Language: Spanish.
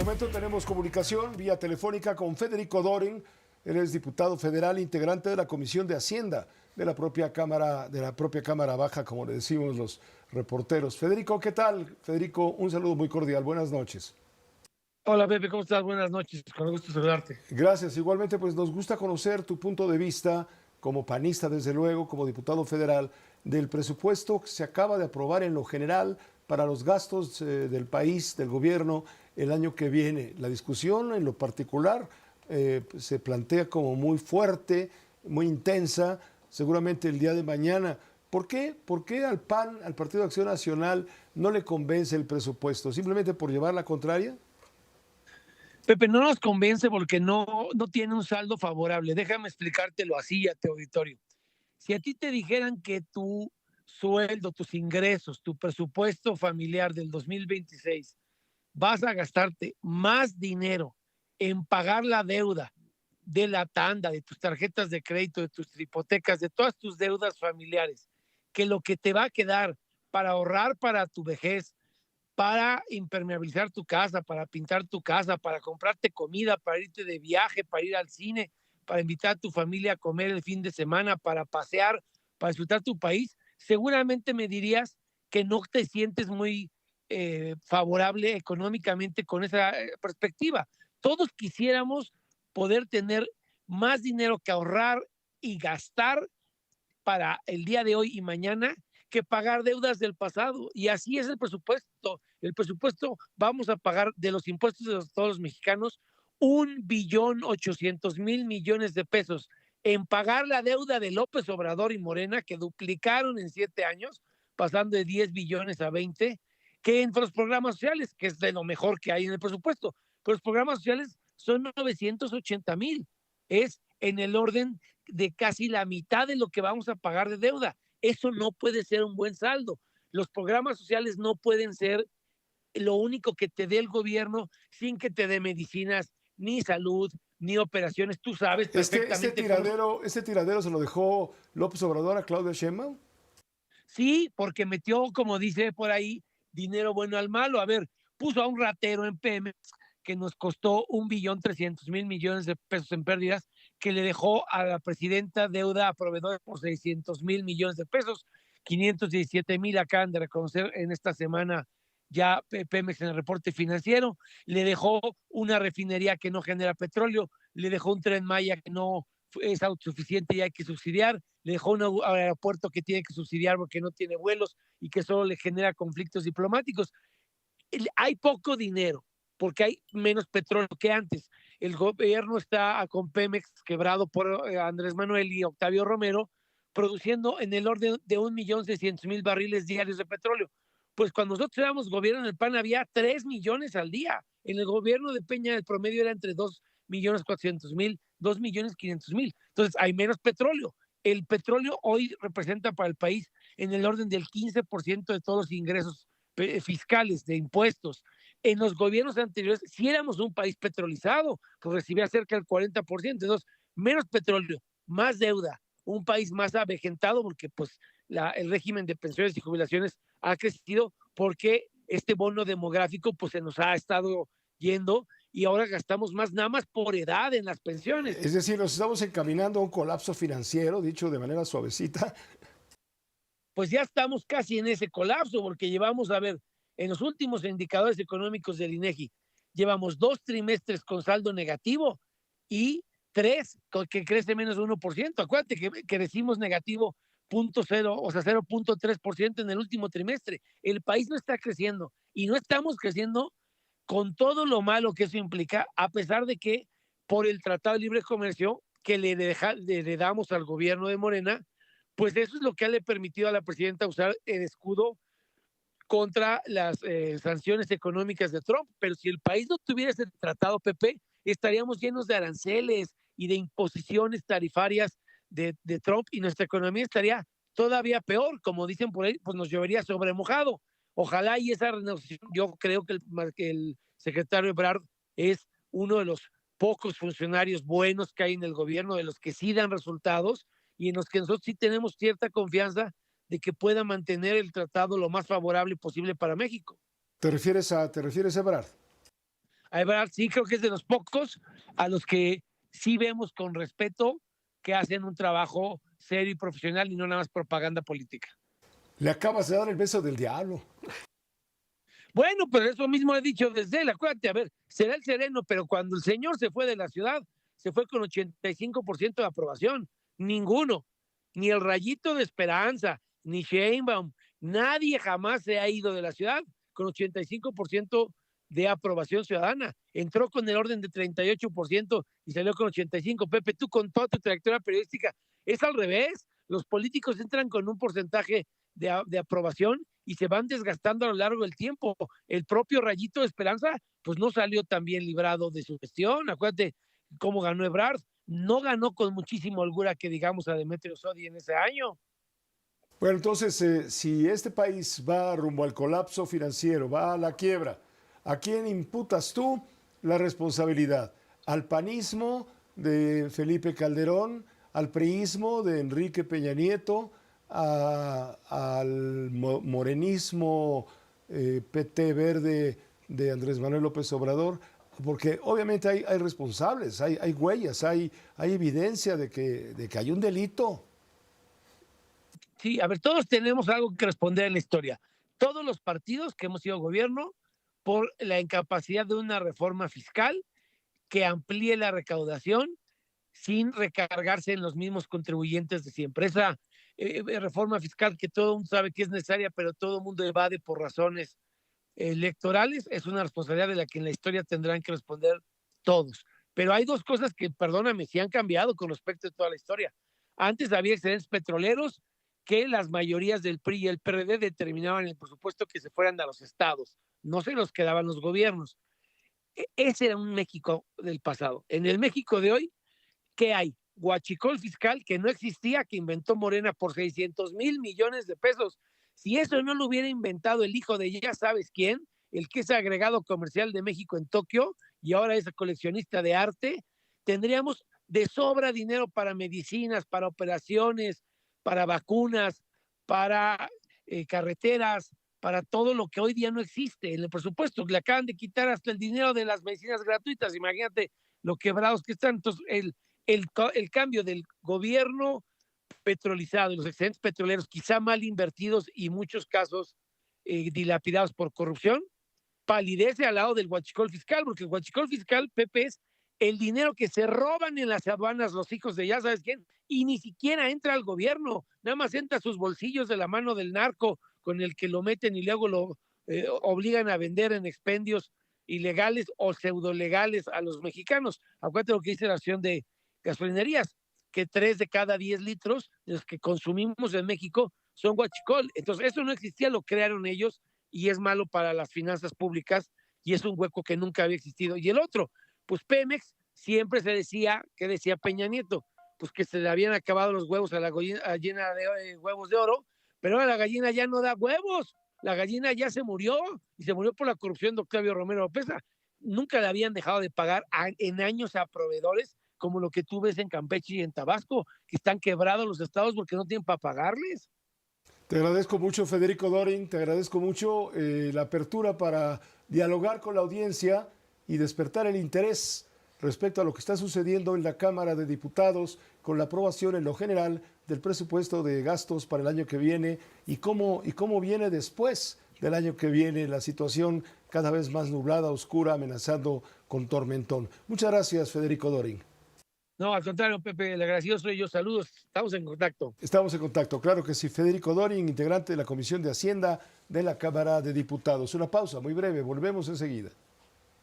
momento tenemos comunicación vía telefónica con Federico Dorin. Él es diputado federal, integrante de la Comisión de Hacienda de la propia Cámara Baja, como le decimos los reporteros. Federico, ¿qué tal? Federico, un saludo muy cordial. Buenas noches. Hola, Pepe, ¿cómo estás? Buenas noches, con gusto saludarte. Gracias. Igualmente, pues nos gusta conocer tu punto de vista como panista, desde luego, como diputado federal, del presupuesto que se acaba de aprobar en lo general para los gastos del país, del gobierno, el año que viene. La discusión en lo particular se plantea como muy fuerte, muy intensa, seguramente el día de mañana. ¿Por qué? ¿Por qué al PAN, al Partido de Acción Nacional, no le convence el presupuesto? ¿Simplemente por llevar la contraria? Pepe, no nos convence porque no tiene un saldo favorable. Déjame explicártelo así a tu auditorio. Si a ti te dijeran que tu sueldo, tus ingresos, tu presupuesto familiar del 2026 vas a gastarte más dinero en pagar la deuda de la tanda, de tus tarjetas de crédito, de tus hipotecas, de todas tus deudas familiares, que lo que te va a quedar para ahorrar para tu vejez, para impermeabilizar tu casa, para pintar tu casa, para comprarte comida, para irte de viaje, para ir al cine, para invitar a tu familia a comer el fin de semana, para pasear, para disfrutar tu país, seguramente me dirías que no te sientes muy favorable económicamente con esa perspectiva. Todos quisiéramos poder tener más dinero que ahorrar y gastar para el día de hoy y mañana que pagar deudas del pasado. Y así es el presupuesto. El presupuesto vamos a pagar de los impuestos de todos los mexicanos 1.800.000 millones de pesos en pagar la deuda de López Obrador y Morena, que duplicaron en 7 años, pasando de 10 billones a 20, que en los programas sociales, que es de lo mejor que hay en el presupuesto. Pero los programas sociales son 980.000. Es en el orden de casi la mitad de lo que vamos a pagar de deuda. Eso no puede ser un buen saldo. Los programas sociales no pueden ser lo único que te dé el gobierno sin que te dé medicinas, ni salud, ni operaciones. Tú sabes perfectamente cómo. Este tiradero se lo dejó López Obrador a Claudia Sheinbaum. Sí, porque metió, como dice por ahí, dinero bueno al malo. A ver, puso a un ratero en Pemex que nos costó 1.300.000 millones de pesos en pérdidas, que le dejó a la presidenta deuda a proveedores por 600.000 millones de pesos. 517.000 acaban de reconocer en esta semana ya Pemex en el reporte financiero. Le dejó una refinería que no genera petróleo, le dejó un Tren Maya que no es autosuficiente y hay que subsidiar, le dejó un aeropuerto que tiene que subsidiar porque no tiene vuelos y que solo le genera conflictos diplomáticos. Hay poco dinero porque hay menos petróleo que antes. El gobierno está con Pemex, quebrado por Andrés Manuel y Octavio Romero, produciendo en el orden de 1.600.000 barriles diarios de petróleo. Pues cuando nosotros éramos gobierno en el PAN había 3 millones al día. En el gobierno de Peña el promedio era entre 2.400.000, 2.500.000. Entonces hay menos petróleo. El petróleo hoy representa para el país en el orden del 15% de todos los ingresos fiscales, de impuestos. En los gobiernos anteriores, si éramos un país petrolizado, pues recibía cerca del 40%. Entonces, menos petróleo, más deuda, un país más avejentado, porque pues el régimen de pensiones y jubilaciones ha crecido porque este bono demográfico pues se nos ha estado yendo y ahora gastamos más nada más por edad en las pensiones. Es decir, nos estamos encaminando a un colapso financiero, dicho de manera suavecita. Pues ya estamos casi en ese colapso, porque llevamos, a ver, en los últimos indicadores económicos del INEGI, llevamos 2 trimestres con saldo negativo y 3 que crece menos de 1%. Acuérdate que decimos negativo 0.0, o sea, 0.3% en el último trimestre. El país no está creciendo y no estamos creciendo con todo lo malo que eso implica, a pesar de que por el Tratado de Libre Comercio que le damos al gobierno de Morena, pues eso es lo que le permitido a la presidenta usar el escudo contra las sanciones económicas de Trump. Pero si el país no tuviera ese tratado, Pepe, estaríamos llenos de aranceles y de imposiciones tarifarias de Trump y nuestra economía estaría todavía peor. Como dicen por ahí, pues nos llovería sobre mojado. Ojalá y esa renegociación, yo creo que el secretario Ebrard es uno de los pocos funcionarios buenos que hay en el gobierno, de los que sí dan resultados y en los que nosotros sí tenemos cierta confianza de que pueda mantener el tratado lo más favorable posible para México. ¿Te refieres a Ebrard? A Ebrard sí creo que es de los pocos a los que sí vemos con respeto que hacen un trabajo serio y profesional y no nada más propaganda política. Le acabas de dar el beso del diablo. Bueno, pero eso mismo he dicho desde él, acuérdate, a ver, será el sereno, pero cuando el señor se fue de la ciudad, se fue con 85% de aprobación. Ninguno, ni el Rayito de Esperanza, ni Sheinbaum, nadie jamás se ha ido de la ciudad con 85% de aprobación ciudadana. Entró con el orden de 38% y salió con 85%. Pepe, tú con toda tu trayectoria periodística, es al revés. Los políticos entran con un porcentaje de aprobación y se van desgastando a lo largo del tiempo. El propio Rayito de Esperanza, pues no salió tan bien librado de su gestión. Acuérdate cómo ganó Ebrard. No ganó con muchísima holgura que digamos a Demetrio Sodi en ese año. Bueno, entonces, si este país va rumbo al colapso financiero, va a la quiebra, ¿a quién imputas tú la responsabilidad? ¿Al panismo de Felipe Calderón? ¿Al priismo de Enrique Peña Nieto? ¿Al morenismo PT verde de Andrés Manuel López Obrador? Porque obviamente hay responsables, hay huellas, hay evidencia de que hay un delito. Sí, a ver, todos tenemos algo que responder en la historia. Todos los partidos que hemos sido gobierno por la incapacidad de una reforma fiscal que amplíe la recaudación sin recargarse en los mismos contribuyentes de siempre. Esa reforma fiscal que todo el mundo sabe que es necesaria, pero todo el mundo evade por razones electorales, es una responsabilidad de la que en la historia tendrán que responder todos. Pero hay dos cosas que, perdóname, sí han cambiado con respecto a toda la historia. Antes había excedentes petroleros que las mayorías del PRI y el PRD determinaban el presupuesto que se fueran a los estados, no se los quedaban los gobiernos. Ese era un México del pasado. En el México de hoy, ¿qué hay? Guachicol fiscal que no existía, que inventó Morena por 600,000 millones de pesos. Si eso no lo hubiera inventado el hijo de ya sabes quién, el que es agregado comercial de México en Tokio y ahora es coleccionista de arte, tendríamos de sobra dinero para medicinas, para operaciones, para vacunas, para carreteras, para todo lo que hoy día no existe en el presupuesto. Le acaban de quitar hasta el dinero de las medicinas gratuitas. Imagínate lo quebrados que están. Entonces, el cambio del gobierno petrolizado y los excedentes petroleros quizá mal invertidos y muchos casos dilapidados por corrupción, palidece al lado del huachicol fiscal, porque el huachicol fiscal, Pepe, es el dinero que se roban en las aduanas los hijos de ya sabes quién, y ni siquiera entra al gobierno, nada más entra a sus bolsillos de la mano del narco con el que lo meten y luego lo obligan a vender en expendios ilegales o pseudolegales a los mexicanos. Acuérdate lo que dice la acción de gasolinerías, que 3 de cada 10 litros de los que consumimos en México son huachicol. Entonces, eso no existía, lo crearon ellos y es malo para las finanzas públicas y es un hueco que nunca había existido. Y el otro, pues Pemex, siempre se decía, que decía Peña Nieto, pues que se le habían acabado los huevos a la gallina de huevos de oro, pero ahora la gallina ya no da huevos, la gallina ya se murió y se murió por la corrupción de Octavio Romero Oropeza. Nunca le habían dejado de pagar en años a proveedores como lo que tú ves en Campeche y en Tabasco, que están quebrados los estados porque no tienen para pagarles. Te agradezco mucho, Federico Dorin, te agradezco mucho la apertura para dialogar con la audiencia y despertar el interés respecto a lo que está sucediendo en la Cámara de Diputados con la aprobación en lo general del presupuesto de gastos para el año que viene y cómo viene después del año que viene la situación cada vez más nublada, oscura, amenazando con tormentón. Muchas gracias, Federico Dorin. No, al contrario, Pepe, el agradecido soy yo. Saludos, estamos en contacto. Estamos en contacto, claro que sí. Federico Dorin, integrante de la Comisión de Hacienda de la Cámara de Diputados. Una pausa muy breve, volvemos enseguida.